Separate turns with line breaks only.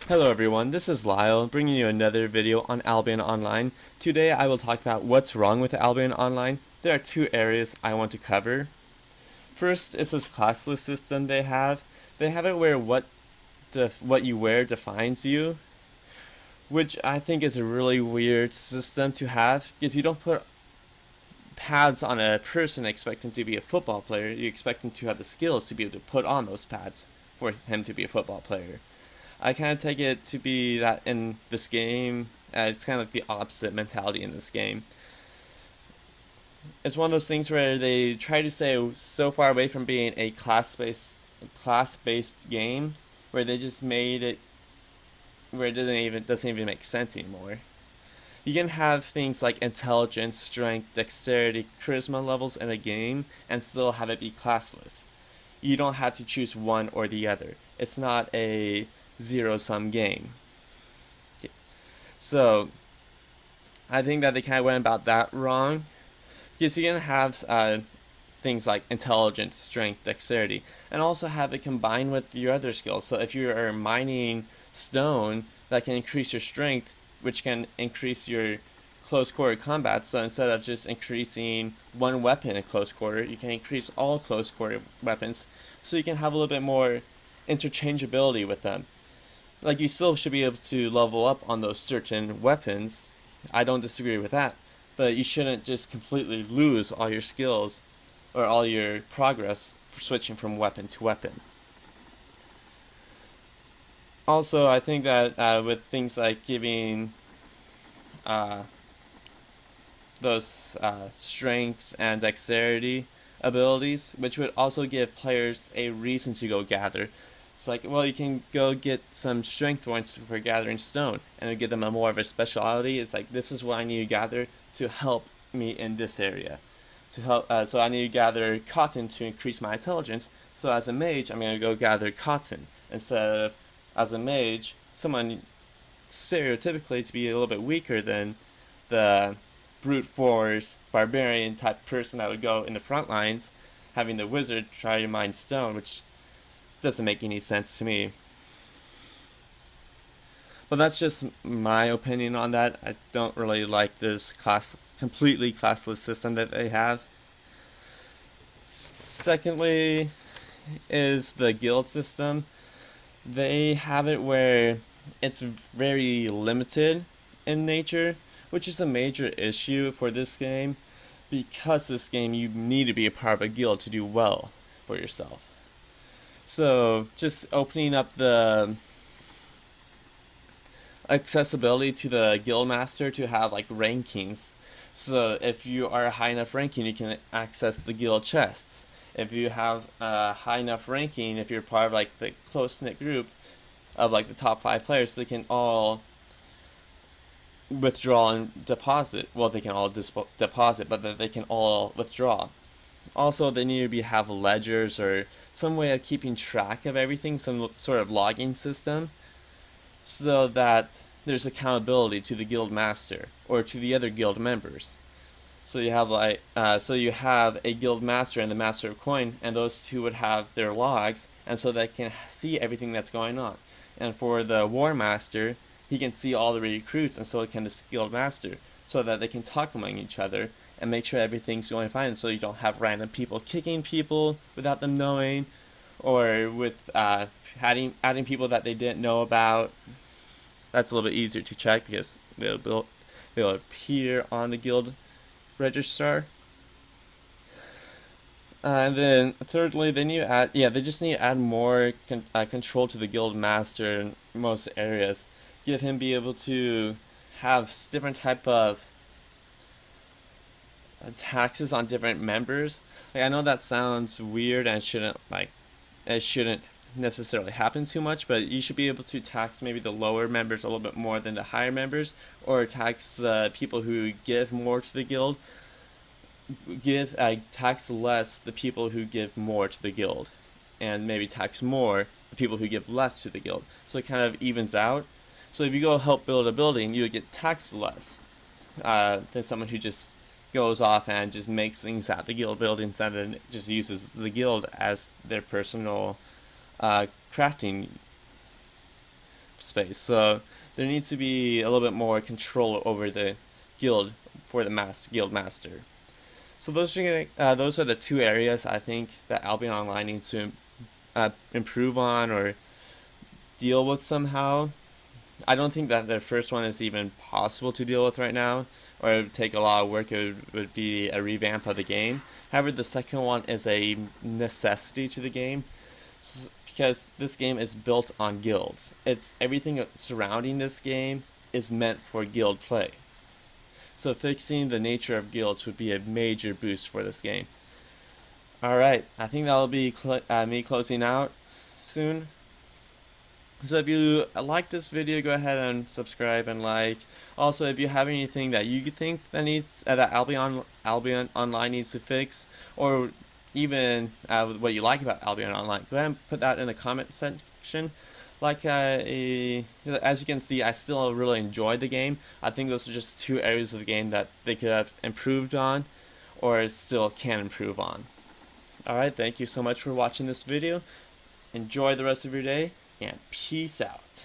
Hello everyone, this is Lyle, bringing you another video on Albion Online. Today I will talk about what's wrong with Albion Online. There are two areas I want to cover. First is this classless system they have. They have it where what you wear defines you, which I think is a really weird system to have, because you don't put pads on a person and expect him to be a football player. You expect him to have the skills to be able to put on those pads for him to be a football player. I kind of take it to be that in this game, it's kind of like the opposite mentality in this game. It's one of those things where they try to stay so far away from being a class-based game, where they just made it where it doesn't even make sense anymore. You can have things like intelligence, strength, dexterity, charisma levels in a game and still have it be classless. You don't have to choose one or the other. It's not a zero-sum game. Okay. So I think that they kind of went about that wrong, because you can have things like intelligence, strength, dexterity, and also have it combined with your other skills. So if you are mining stone, that can increase your strength, which can increase your close quarter combat. So instead of just increasing one weapon in close quarter, you can increase all close quarter weapons, so you can have a little bit more interchangeability with them. Like, you still should be able to level up on those certain weapons. I don't disagree with that, but you shouldn't just completely lose all your skills or all your progress for switching from weapon to weapon. Also, I think that with things like giving those strengths and dexterity abilities, which would also give players a reason to go gather. It's like, well, you can go get some strength points for gathering stone, and it'll give them a more of a speciality. It's like, this is what I need to gather to help me in this area. So I need to gather cotton to increase my intelligence. So as a mage, I'm going to go gather cotton instead of, as a mage, someone stereotypically to be a little bit weaker than the brute force barbarian type person that would go in the front lines, having the wizard try to mine stone, which doesn't make any sense to me. But that's just my opinion on that. I don't really like this completely classless system that they have. Secondly is the guild system. They have it where it's very limited in nature, which is a major issue for this game, because this game you need to be a part of a guild to do well for yourself. So just opening up the accessibility to the guild master to have like rankings. So if you are a high enough ranking, you can access the guild chests. If you have a high enough ranking, if you're part of like the close-knit group of like the top 5 players, they can all withdraw and deposit. Well, they can all deposit, but they can all withdraw. Also, they need to have ledgers or some way of keeping track of everything, some sort of logging system, so that there's accountability to the guild master or to the other guild members. So you have a guild master and the master of coin, and those two would have their logs, and so they can see everything that's going on. And for the war master, he can see all the recruits, and so can the guild master, so that they can talk among each other and make sure everything's going fine, so you don't have random people kicking people without them knowing, or with adding people that they didn't know about. That's a little bit easier to check because they'll appear on the guild registrar. And then thirdly, they just need to add more control to the guild master in most areas. Give him be able to have different type of taxes on different members. Like, I know that sounds weird and it shouldn't necessarily happen too much, but you should be able to tax maybe the lower members a little bit more than the higher members, or tax the people who give more to the guild. Tax less the people who give more to the guild, and maybe tax more the people who give less to the guild, so it kind of evens out. So if you go help build a building, you would get taxed less than someone who just goes off and just makes things at the guild buildings and then just uses the guild as their personal crafting space. So there needs to be a little bit more control over the guild for the guild master. So those are the two areas I think that Albion Online needs to improve on or deal with somehow. I don't think that the first one is even possible to deal with right now, or it would take a lot of work. It would be a revamp of the game. However, the second one is a necessity to the game, because this game is built on guilds. It's everything surrounding this game is meant for guild play. So fixing the nature of guilds would be a major boost for this game. Alright, I think that'll be me closing out soon. So if you like this video, go ahead and subscribe and like. Also, if you have anything that you think that that Albion Online needs to fix, or even what you like about Albion Online, go ahead and put that in the comment section. Like as you can see, I still really enjoyed the game. I think those are just two areas of the game that they could have improved on, or still can improve on. Alright, thank you so much for watching this video. Enjoy the rest of your day, and peace out.